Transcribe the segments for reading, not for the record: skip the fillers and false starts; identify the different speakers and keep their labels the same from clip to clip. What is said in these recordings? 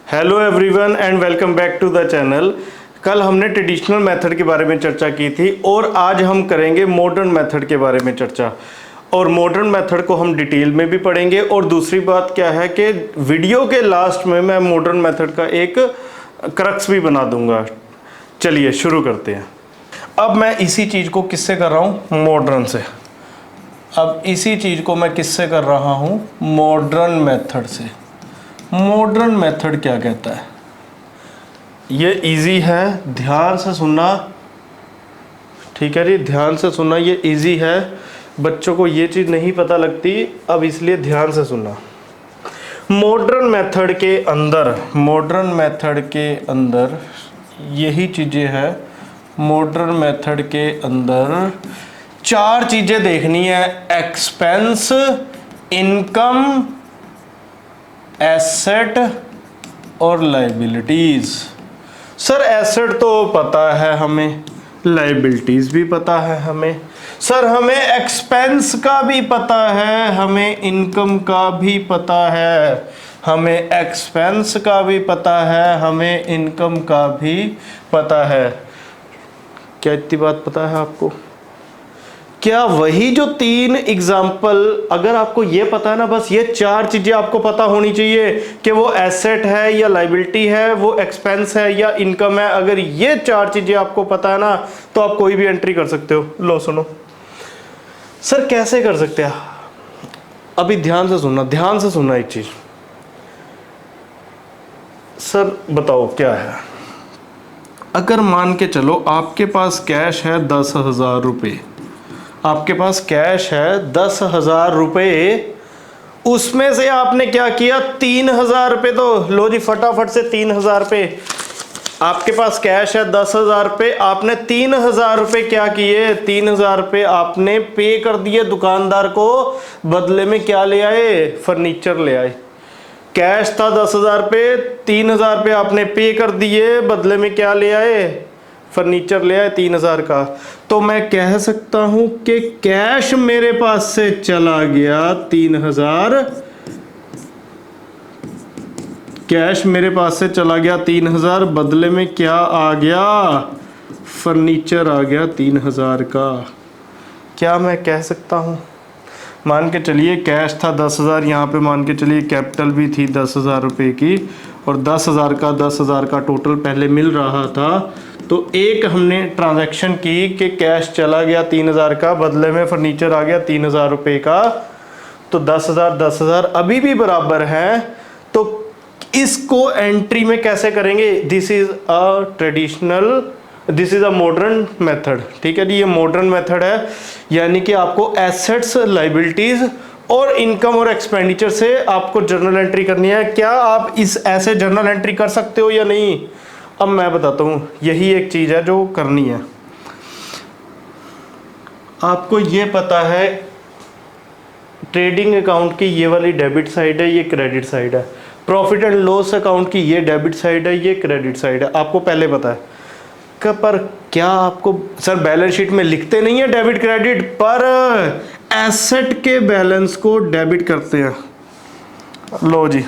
Speaker 1: Hello everyone and welcome back to the channel. कल हमने traditional method के बारे में चर्चा की थी और आज हम करेंगे मॉडर्न मेथड के बारे में चर्चा। और मॉडर्न मेथड को हम डिटेल में भी पढ़ेंगे। और दूसरी बात क्या है कि वीडियो के लास्ट में मैं मॉडर्न मेथड का एक क्रक्स भी बना दूंगा। चलिए शुरू करते हैं। अब मैं इसी चीज़ को किससे कर रहा हूँ? मॉडर्न से। अब इसी चीज़ को मैं किससे कर रहा हूँ? मॉडर्न मेथड से। मॉडर्न मेथड क्या कहता है? ये इजी है, ध्यान से सुनना। ठीक है जी, ध्यान से सुनना। ये इजी है, बच्चों को ये चीज़ नहीं पता लगती, अब इसलिए ध्यान से सुनना। मॉडर्न मेथड के अंदर यही चीज़ें हैं। मॉडर्न मेथड के अंदर चार चीज़ें देखनी है: एक्सपेंस, इनकम, एसेट और लाइबिलिटीज। सर एसेट तो पता है हमें, लाइबिलिटीज भी पता है हमें। सर हमें एक्सपेंस का भी पता है, हमें इनकम का भी पता है, हमें एक्सपेंस का भी पता है, हमें इनकम का भी पता है। क्या इतनी बात पता है आपको? क्या वही जो तीन एग्जाम्पल, अगर आपको ये पता है ना, बस ये चार चीजें आपको पता होनी चाहिए कि वो एसेट है या लाइबिलिटी है, वो एक्सपेंस है या इनकम है। अगर ये चार चीजें आपको पता है ना, तो आप कोई भी एंट्री कर सकते हो। लो सुनो। सर कैसे कर सकते हैं? अभी ध्यान से सुनना एक चीज। सर बताओ क्या है? अगर मान के चलो आपके पास कैश है 10,000 रुपये, आपके पास कैश है 10,000 रुपये, उसमें से आपने क्या किया? 3,000 रुपये। तो लो जी फटाफट से 3,000 रुपये। आपके पास कैश है 10,000 रुपये, आपने 3,000 रुपये क्या किए? 3,000 रुपये आपने पे कर दिए दुकानदार को, बदले में क्या ले आए? फर्नीचर ले आए। कैश था 10,000 रुपये, 3,000 रुपये आपने पे कर दिए, बदले में क्या ले आए? फर्नीचर ले आए 3,000 का। तो मैं कह सकता हूं कि कैश मेरे पास से चला गया 3,000, कैश मेरे पास से चला गया 3,000, बदले में क्या आ गया? फर्नीचर आ गया 3,000 का। क्या मैं कह सकता हूं? मान के चलिए कैश था 10,000, यहाँ पे मान के चलिए कैपिटल भी थी 10,000 रुपये की, और 10,000 का टोटल पहले मिल रहा था। तो एक हमने ट्रांजैक्शन की कि कैश चला गया 3,000 का, बदले में फर्नीचर आ गया 3,000 रुपये का। तो 10,000 अभी भी बराबर है। तो इसको एंट्री में कैसे करेंगे? This is a modern method. ठीक है जी, ये मॉडर्न मेथड है। यानी कि आपको एसेट्स, लाइबिलिटीज और इनकम और एक्सपेंडिचर से आपको जर्नल एंट्री करनी है। क्या आप इस ऐसे जर्नल एंट्री कर सकते हो या नहीं? अब मैं बताता हूँ, यही एक चीज़ है जो करनी है। आपको ये पता है ट्रेडिंग अकाउंट की ये वाली डेबिट साइड है, ये क्रेडिट साइड है। प्रॉफिट एंड लॉस अकाउंट की ये डेबिट साइड है, ये क्रेडिट साइड है। आपको पहले पता है। पर क्या आपको सर बैलेंस शीट में लिखते नहीं है डेबिट क्रेडिट, पर एसेट के बैलेंस को डेबिट करते हैं। लो जी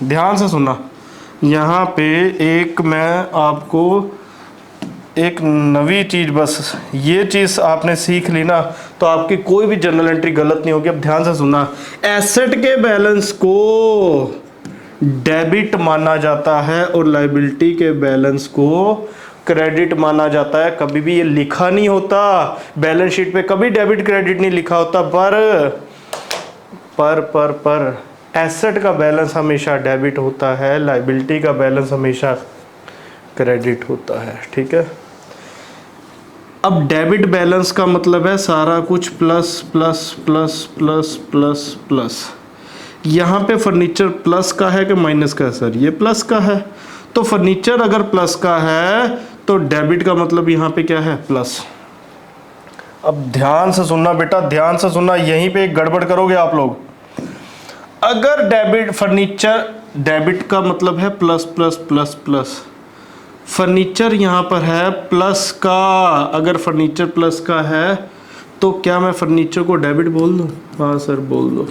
Speaker 1: ध्यान से सुनना। यहाँ पे एक मैं आपको एक नवी चीज़, बस ये चीज़ आपने सीख ली ना, तो आपकी कोई भी जर्नल एंट्री गलत नहीं होगी। अब ध्यान से सुनना। एसेट के बैलेंस को डेबिट माना जाता है और लाइबिलिटी के बैलेंस को क्रेडिट माना जाता है। कभी भी ये लिखा नहीं होता बैलेंस शीट पे, कभी डेबिट क्रेडिट नहीं लिखा होता। पर एसेट का बैलेंस हमेशा डेबिट होता है, लाइबिलिटी का बैलेंस हमेशा क्रेडिट होता है। ठीक है। अब डेबिट बैलेंस का मतलब है सारा कुछ plus plus plus plus plus plus. यहाँ पे फर्नीचर प्लस का है कि माइनस का है? सर ये प्लस का है। तो फर्नीचर अगर प्लस का है तो डेबिट का मतलब यहाँ पे क्या है? प्लस। अब ध्यान से सुनना बेटा, ध्यान से सुनना। यहीं पे एक गड़बड़ करोगे आप लोग। अगर डेबिट फर्नीचर, डेबिट का मतलब है plus plus plus plus, furniture यहाँ पर है प्लस का। अगर फर्नीचर प्लस का है तो क्या मैं फर्नीचर को डेबिट बोल दूँ? हाँ सर बोल दो।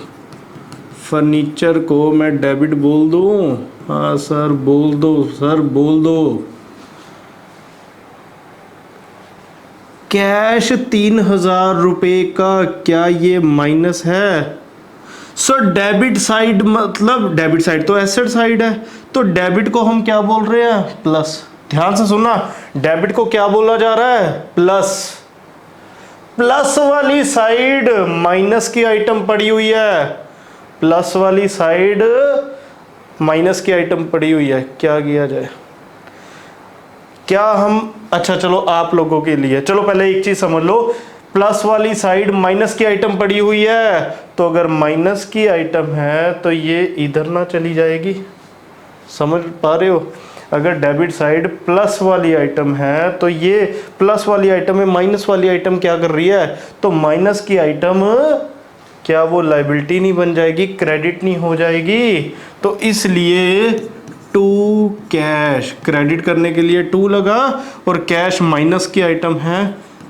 Speaker 1: फर्नीचर को मैं डेबिट बोल दूं? हाँ सर बोल दो, सर बोल दो। कैश 3000 रुपये का क्या ये माइनस है? सो डेबिट साइड मतलब डेबिट साइड तो एसेट साइड है, तो डेबिट को हम क्या बोल रहे हैं? प्लस। ध्यान से सुनना, डेबिट को क्या बोला जा रहा है? प्लस। प्लस वाली साइड माइनस की आइटम पड़ी हुई है, प्लस वाली साइड माइनस की आइटम पड़ी हुई है। क्या किया जाए? क्या हम, अच्छा चलो आप लोगों के लिए, चलो पहले एक चीज समझ लो, प्लस वाली साइड माइनस की आइटम पड़ी हुई है, तो अगर माइनस की आइटम है तो ये इधर ना चली जाएगी। समझ पा रहे हो? अगर डेबिट साइड प्लस वाली आइटम है तो ये प्लस वाली आइटम में माइनस वाली आइटम क्या कर रही है? तो माइनस की आइटम क्या वो लायबिलिटी नहीं बन जाएगी, क्रेडिट नहीं हो जाएगी? तो इसलिए टू कैश, क्रेडिट करने के लिए टू लगा और कैश माइनस की आइटम है,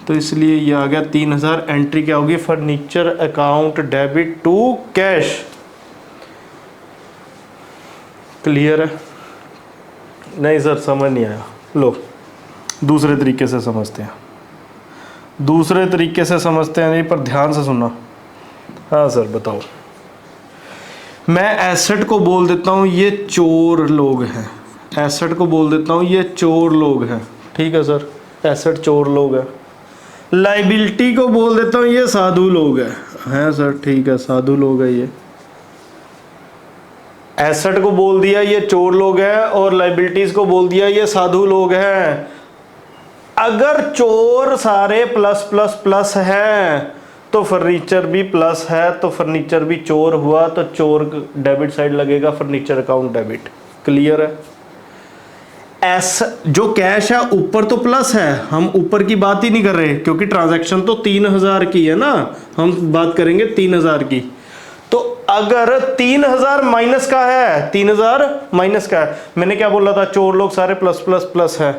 Speaker 1: तो इसलिए ये आ गया 3000। एंट्री क्या होगी? Furniture account debit to cash. Clear है? नहीं सर समझ नहीं आया। लो दूसरे तरीके से समझते हैं, दूसरे तरीके से समझते हैं, नहीं पर ध्यान से सुनना। हाँ सर बताओ। मैं एसेट को बोल देता हूँ ये चोर लोग हैं, एसेट को बोल देता हूँ ये चोर लोग हैं, ठीक है सर, एसेट चोर लोग हैं। लाइबिलिटी को बोल देता हूँ ये साधु लोग हैं सर, ठीक है साधु लोग हैं ये। एसेट को बोल दिया ये चोर लोग हैं और लाइबिलिटीज को बोल दिया ये साधु लोग हैं। अगर चोर सारे प्लस प्लस प्लस हैं तो फर्नीचर भी प्लस है, तो फर्नीचर भी चोर हुआ, तो चोर डेबिट साइड लगेगा, फर्नीचर अकाउंट डेबिट। क्लियर है? जो कैश है ऊपर तो प्लस है, हम ऊपर की बात ही नहीं कर रहे क्योंकि ट्रांजैक्शन तो 3000 की है ना, हम बात करेंगे 3000 की। तो अगर 3000 माइनस का है, 3000 माइनस का है, मैंने क्या बोला था? चोर लोग सारे प्लस प्लस प्लस है,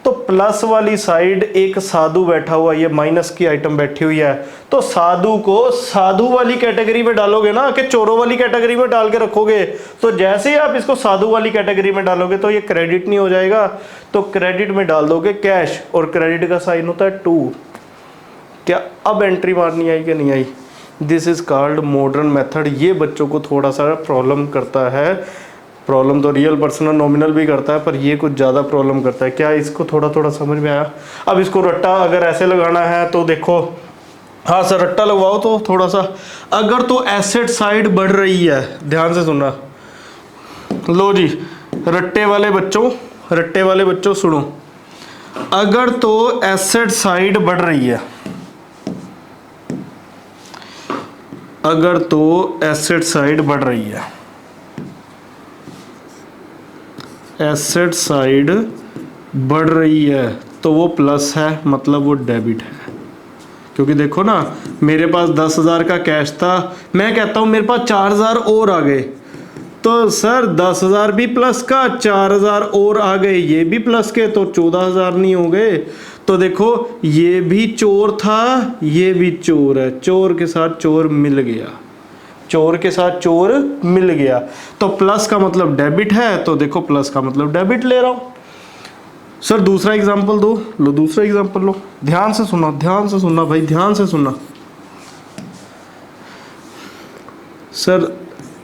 Speaker 1: तो प्लस वाली साइड एक साधु बैठा हुआ, ये माइनस की आइटम बैठी हुई है, तो साधु को साधु वाली कैटेगरी में डालोगे ना, कि चोरों वाली कैटेगरी में डाल के रखोगे, तो जैसे ही आप इसको साधु वाली कैटेगरी में डालोगे तो ये क्रेडिट नहीं हो जाएगा, तो क्रेडिट में डाल दोगे कैश, और क्रेडिट का साइन होता है 2। क्या अब एंट्री मारनी आई कि नहीं आई? This is called modern method. ये बच्चों को थोड़ा सा प्रॉब्लम करता है, प्रॉब्लम तो रियल पर्सनल नॉमिनल भी करता है, पर ये कुछ ज़्यादा प्रॉब्लम करता है। क्या इसको थोड़ा थोड़ा समझ में आया? अब इसको रट्टा अगर ऐसे लगाना है तो देखो, हाँ सर रट्टा लगवाओ तो थोड़ा सा। अगर तो एसेट साइड बढ़ रही है, ध्यान से सुनना, लो जी रट्टे वाले बच्चों सुनो। अगर तो एसेट साइड बढ़ रही है, अगर तो एसेट साइड बढ़ रही है, एसेट साइड बढ़ रही है तो वो प्लस है, मतलब वो डेबिट है। क्योंकि देखो ना, मेरे पास 10,000 का कैश था, मैं कहता हूँ मेरे पास 4,000 और आ गए, तो सर 10,000 भी प्लस का, 4,000 और आ गए ये भी प्लस के, तो 14,000 नहीं हो गए? तो देखो ये भी चोर था, ये भी चोर है, चोर के साथ चोर मिल गया, चोर के साथ चोर मिल गया, तो प्लस का मतलब डेबिट है, तो देखो प्लस का मतलब डेबिट ले रहा हूं। सर दूसरा एग्जांपल दो, लो दूसरा एग्जांपल लो, ध्यान से सुनना, ध्यान से सुनना भाई, ध्यान से सुनना। सर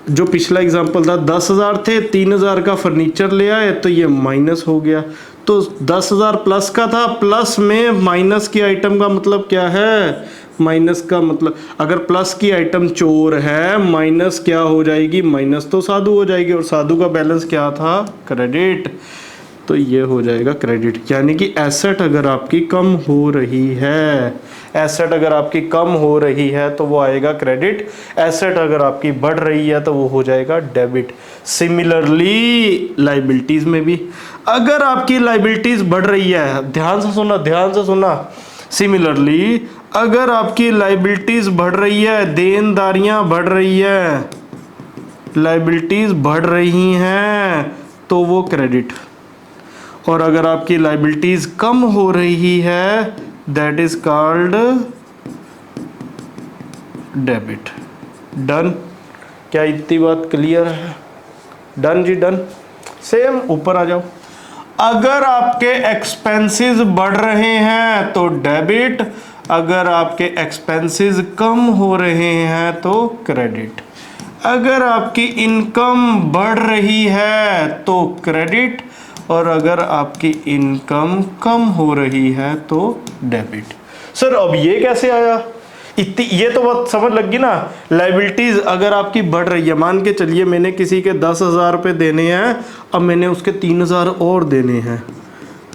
Speaker 1: जो पिछला एग्जांपल था 10,000 थे, 3,000 का फर्नीचर ले आए, तो ये माइनस हो गया, तो 10,000 प्लस का था, प्लस में माइनस की आइटम का मतलब क्या है? माइनस का मतलब अगर प्लस की आइटम चोर है, माइनस क्या हो जाएगी? माइनस तो साधु हो जाएगी, और साधु का बैलेंस क्या था? क्रेडिट, तो ये हो जाएगा क्रेडिट। यानी कि एसेट अगर आपकी कम हो रही है, एसेट अगर आपकी कम हो रही है तो वो आएगा क्रेडिट, एसेट अगर आपकी बढ़ रही है तो वो हो जाएगा डेबिट। सिमिलरली लाइबिलिटीज में भी अगर आपकी लाइबिलिटीज बढ़ रही है, ध्यान से सुनना, ध्यान से सुनना, सिमिलरली अगर आपकी लाइबिलिटीज बढ़ रही है, देनदारियां बढ़ रही है, लाइबिलिटीज बढ़ रही हैं, तो वो क्रेडिट, और अगर आपकी लाइबिलिटीज कम हो रही है, that is called debit. Done? क्या इतनी बात क्लियर है? डन जी डन। सेम ऊपर आ जाओ। अगर आपके एक्सपेंसेस बढ़ रहे हैं तो डेबिट, अगर आपके एक्सपेंसेस कम हो रहे हैं तो क्रेडिट। अगर आपकी इनकम बढ़ रही है तो क्रेडिट, और अगर आपकी इनकम कम हो रही है तो डेबिट। सर अब ये कैसे आया? इतनी ये तो बात समझ लग गई ना। लाइबिलिटीज अगर आपकी बढ़ रही है, मान के चलिए मैंने किसी के 10,000 रुपये देने हैं, अब मैंने उसके 3,000 और देने हैं,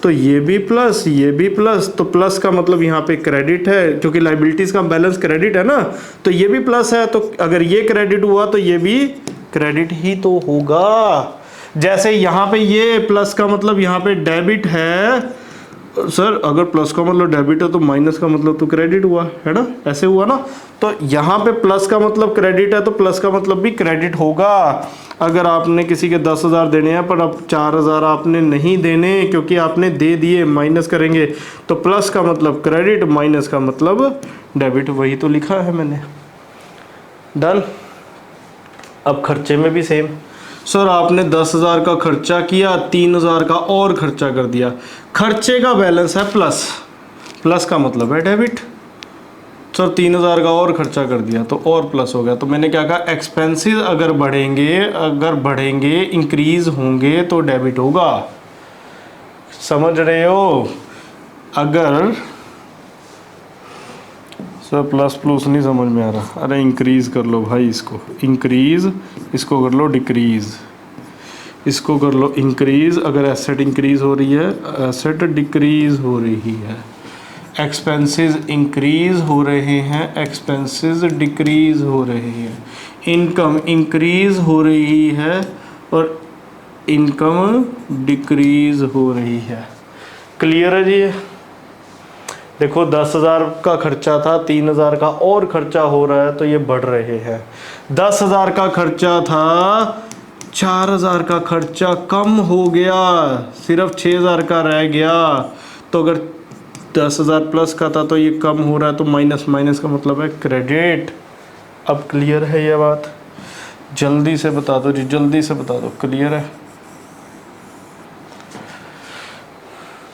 Speaker 1: तो ये भी प्लस ये भी प्लस, तो प्लस का मतलब यहाँ पे क्रेडिट है, क्योंकि लाइबिलिटीज का बैलेंस क्रेडिट है ना, तो ये भी प्लस है, तो अगर ये क्रेडिट हुआ तो ये भी क्रेडिट ही तो होगा। जैसे यहाँ पे ये प्लस का मतलब यहाँ पे डेबिट है, सर अगर प्लस का मतलब डेबिट है तो माइनस का मतलब तो क्रेडिट हुआ है ना, ऐसे हुआ ना। तो यहाँ पे प्लस का मतलब क्रेडिट है तो प्लस का मतलब भी क्रेडिट होगा। अगर आपने किसी के 10,000 देने हैं पर अब 4,000 आपने नहीं देने क्योंकि आपने दे दिए, माइनस करेंगे तो प्लस का मतलब क्रेडिट, माइनस का मतलब डेबिट, वही तो लिखा है मैंने। डन। अब खर्चे में भी सेम। सर आपने 10,000 का खर्चा किया, 3,000 का और खर्चा कर दिया, खर्चे का बैलेंस है प्लस, प्लस का मतलब है डेबिट। सर 3,000 का और खर्चा कर दिया तो और प्लस हो गया, तो मैंने क्या कहा, एक्सपेंसेस अगर बढ़ेंगे इंक्रीज होंगे तो डेबिट होगा। समझ रहे हो? अगर सर प्लस प्लस नहीं समझ में आ रहा, अरे इंक्रीज कर लो भाई, इसको इंक्रीज, इसको कर लो डिक्रीज, इसको कर लो इंक्रीज। अगर एसेट इंक्रीज हो रही है, एसेट डिक्रीज हो रही है, एक्सपेंसेस इंक्रीज हो रहे हैं, एक्सपेंसेस डिक्रीज हो रहे हैं, इनकम इंक्रीज हो रही है और इनकम डिक्रीज हो रही है। क्लियर है जी? देखो 10,000 का खर्चा था, 3,000 का और खर्चा हो रहा है तो ये बढ़ रहे हैं। 10,000 का खर्चा था, 4,000 का खर्चा कम हो गया, सिर्फ 6,000 का रह गया। तो अगर 10,000 प्लस का था तो ये कम हो रहा है, तो माइनस, माइनस का मतलब है क्रेडिट। अब क्लियर है ये बात? जल्दी से बता दो जी, जल्दी से बता दो, क्लियर है?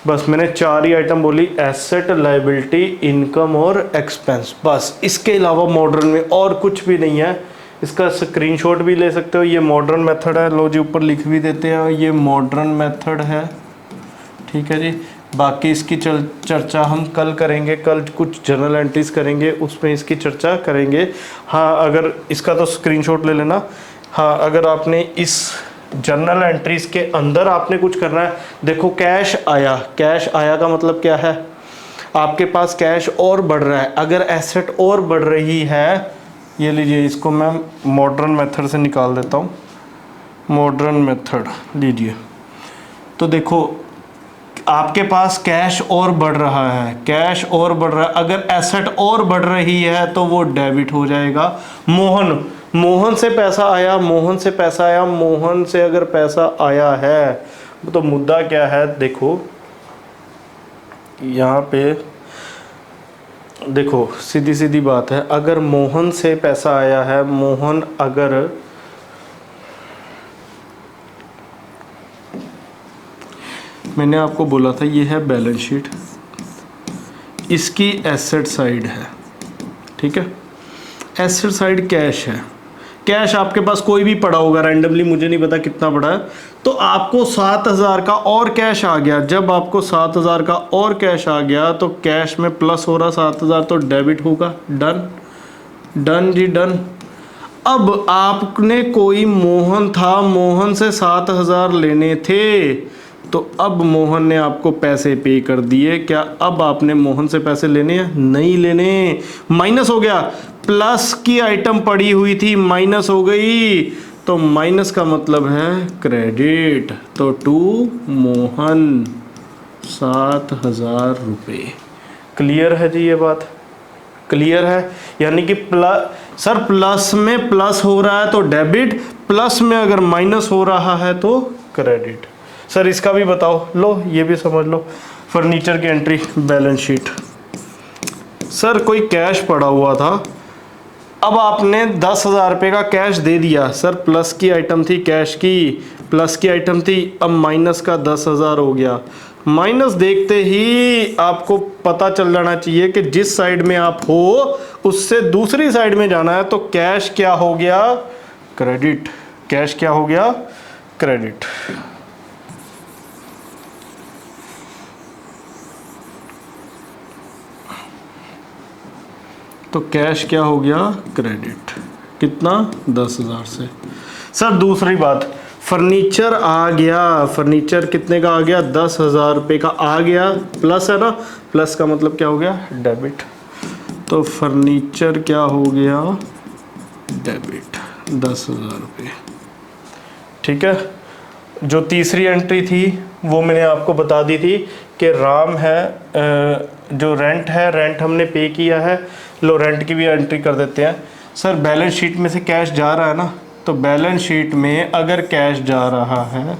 Speaker 1: बस मैंने 4 ही आइटम बोली, एसेट, लायबिलिटी, इनकम और एक्सपेंस, बस। इसके अलावा मॉडर्न में और कुछ भी नहीं है। इसका स्क्रीनशॉट भी ले सकते हो। ये मॉडर्न मेथड है, लो जी ऊपर लिख भी देते हैं, ये मॉडर्न मेथड है, ठीक है जी। बाकी इसकी चर्चा हम कल करेंगे, कल कुछ जर्नल एंट्रीज करेंगे, उसमें इसकी चर्चा करेंगे। हाँ अगर इसका तो स्क्रीनशॉट ले लेना। हाँ अगर आपने इस जर्नल एंट्रीज के अंदर आपने कुछ करना है, देखो कैश आया, कैश आया का मतलब क्या है, आपके पास कैश और बढ़ रहा है। अगर एसेट और बढ़ रही है, ये लीजिए, इसको मैं मॉडर्न मेथड से निकाल देता हूँ, मॉडर्न मेथड लीजिए। तो देखो आपके पास कैश और बढ़ रहा है, कैश और बढ़ रहा है, अगर एसेट और बढ़ रही है तो वो डेबिट हो जाएगा। मोहन से पैसा आया, मोहन से पैसा आया, मोहन से अगर पैसा आया है तो मुद्दा क्या है, देखो यहाँ पे देखो सीधी सीधी बात है, अगर मोहन से पैसा आया है, मोहन अगर मैंने आपको बोला था ये है बैलेंस शीट, इसकी एसेट साइड है, ठीक है। एसेट साइड कैश है, कैश आपके पास कोई भी पड़ा होगा रैंडमली, मुझे नहीं पता कितना पड़ा है, तो आपको 7,000 का और कैश आ गया। जब आपको 7,000 का और कैश आ गया तो कैश में प्लस हो रहा 7,000 तो डेबिट होगा। डन, डन जी डन। अब आपने कोई मोहन था, मोहन से 7,000 लेने थे, तो अब मोहन ने आपको पैसे पे कर दिए। क्या अब आपने मोहन से पैसे लेने हैं? नहीं लेने, माइनस हो गया। प्लस की आइटम पड़ी हुई थी, माइनस हो गई, तो माइनस का मतलब है क्रेडिट। तो टू मोहन 7,000 रुपये। क्लियर है जी ये बात? क्लियर है? यानी कि प्लस, सर प्लस में प्लस हो रहा है तो डेबिट, प्लस में अगर माइनस हो रहा है तो क्रेडिट। सर इसका भी बताओ, लो ये भी समझ लो। फर्नीचर की एंट्री, बैलेंस शीट। सर कोई कैश पड़ा हुआ था, अब आपने 10,000 रुपये का कैश दे दिया सर, प्लस की आइटम थी, कैश की प्लस की आइटम थी, अब माइनस का 10,000 हो गया। माइनस देखते ही आपको पता चल जाना चाहिए कि जिस साइड में आप हो उससे दूसरी साइड में जाना है, तो कैश क्या हो गया, क्रेडिट। कैश क्या हो गया, क्रेडिट। तो कैश क्या हो गया, क्रेडिट। कितना, 10,000 से। सर दूसरी बात, फर्नीचर आ गया, फर्नीचर कितने का आ गया, 10,000 रुपये का आ गया, प्लस है ना, प्लस का मतलब क्या हो गया, डेबिट। तो फर्नीचर क्या हो गया, डेबिट, 10,000 रुपये। ठीक है। जो तीसरी एंट्री थी वो मैंने आपको बता दी थी कि राम है, जो रेंट है, रेंट हमने पे किया है। लो रेंट की भी एंट्री कर देते हैं। सर बैलेंस शीट में से कैश जा रहा है ना, तो बैलेंस शीट में अगर कैश जा रहा है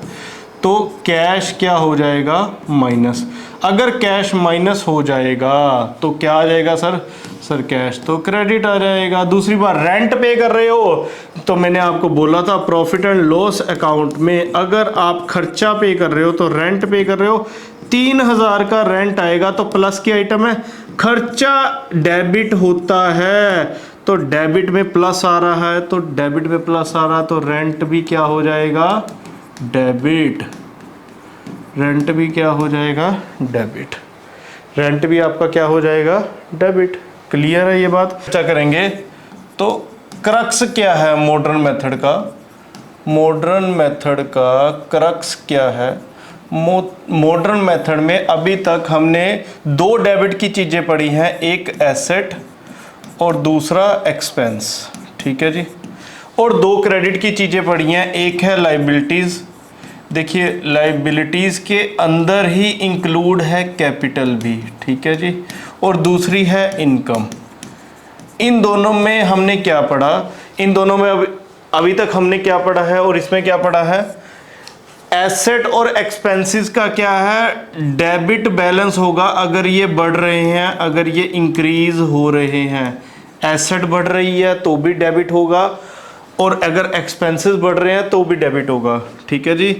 Speaker 1: तो कैश क्या हो जाएगा, माइनस। अगर कैश माइनस हो जाएगा तो क्या आ जाएगा सर, सर कैश तो क्रेडिट आ जाएगा। दूसरी बार रेंट पे कर रहे हो तो मैंने आपको बोला था प्रॉफिट एंड लॉस अकाउंट में अगर आप खर्चा पे कर रहे हो तो रेंट पे कर रहे हो, 3,000 का रेंट आएगा तो प्लस की आइटम है, खर्चा डेबिट होता है तो डेबिट में प्लस आ रहा है, तो डेबिट में प्लस आ रहा है तो रेंट भी क्या हो जाएगा, डेबिट। रेंट भी क्या हो जाएगा, डेबिट। रेंट भी आपका क्या हो जाएगा, डेबिट। क्लियर है ये बात। चर्चा करेंगे तो क्रक्स क्या है मॉडर्न मेथड का, मॉडर्न मेथड का क्रक्स क्या है। मॉडर्न मेथड में अभी तक हमने दो डेबिट की चीज़ें पढ़ी हैं, एक एसेट और दूसरा एक्सपेंस। ठीक है जी। और दो क्रेडिट की चीज़ें पढ़ी हैं, एक है लाइबिलिटीज़। देखिए लाइबिलिटीज़ के अंदर ही इंक्लूड है कैपिटल भी। ठीक है जी। और दूसरी है इनकम। इन दोनों में हमने क्या पढ़ा, इन दोनों में अभी तक हमने क्या पढ़ा है और इसमें क्या पढ़ा है, एसेट और एक्सपेंसेस का क्या है, डेबिट बैलेंस होगा अगर ये बढ़ रहे हैं, अगर ये इंक्रीज हो रहे हैं। एसेट बढ़ रही है तो भी डेबिट होगा और अगर एक्सपेंसेस बढ़ रहे हैं तो भी डेबिट होगा। ठीक है जी।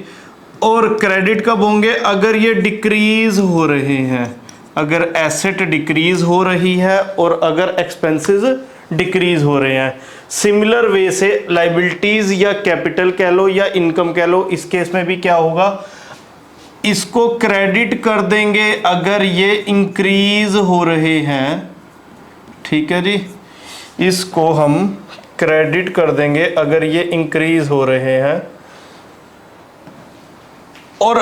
Speaker 1: और क्रेडिट कब होंगे, अगर ये डिक्रीज हो रहे हैं, अगर एसेट डिक्रीज हो रही है और अगर एक्सपेंसेस डिक्रीज हो रहे हैं। सिमिलर वे से लाइबिलिटीज या कैपिटल कह लो या इनकम कह लो, इस केस में भी क्या होगा, इसको क्रेडिट कर देंगे अगर ये इंक्रीज हो रहे हैं। ठीक है जी। इसको हम क्रेडिट कर देंगे अगर ये इंक्रीज हो रहे हैं, और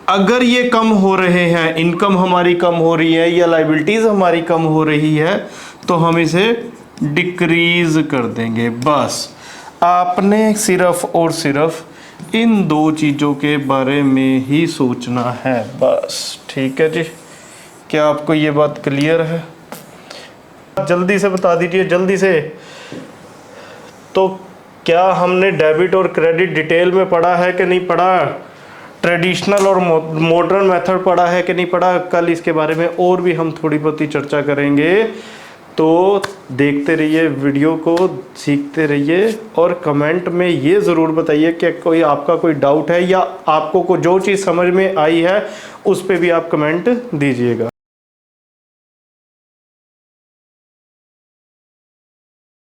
Speaker 1: अगर ये कम हो रहे हैं, इनकम हमारी कम हो रही है या लाइबिलिटीज हमारी कम हो रही है, तो हम इसे डिक्रीज कर देंगे। बस आपने सिर्फ और सिर्फ इन दो चीज़ों के बारे में ही सोचना है बस। ठीक है जी। क्या आपको ये बात क्लियर है? जल्दी से बता दीजिए, जल्दी से। तो क्या हमने डेबिट और क्रेडिट डिटेल में पढ़ा है कि नहीं पढ़ा, ट्रेडिशनल और मॉडर्न मेथड पढ़ा है कि नहीं पढ़ा। कल इसके बारे में और भी हम थोड़ी बहुत ही चर्चा करेंगे, तो देखते रहिए वीडियो को, सीखते रहिए और कमेंट में ये ज़रूर बताइए कि कोई आपका कोई डाउट है या आपको जो चीज़ समझ में आई है उस पर भी आप कमेंट दीजिएगा।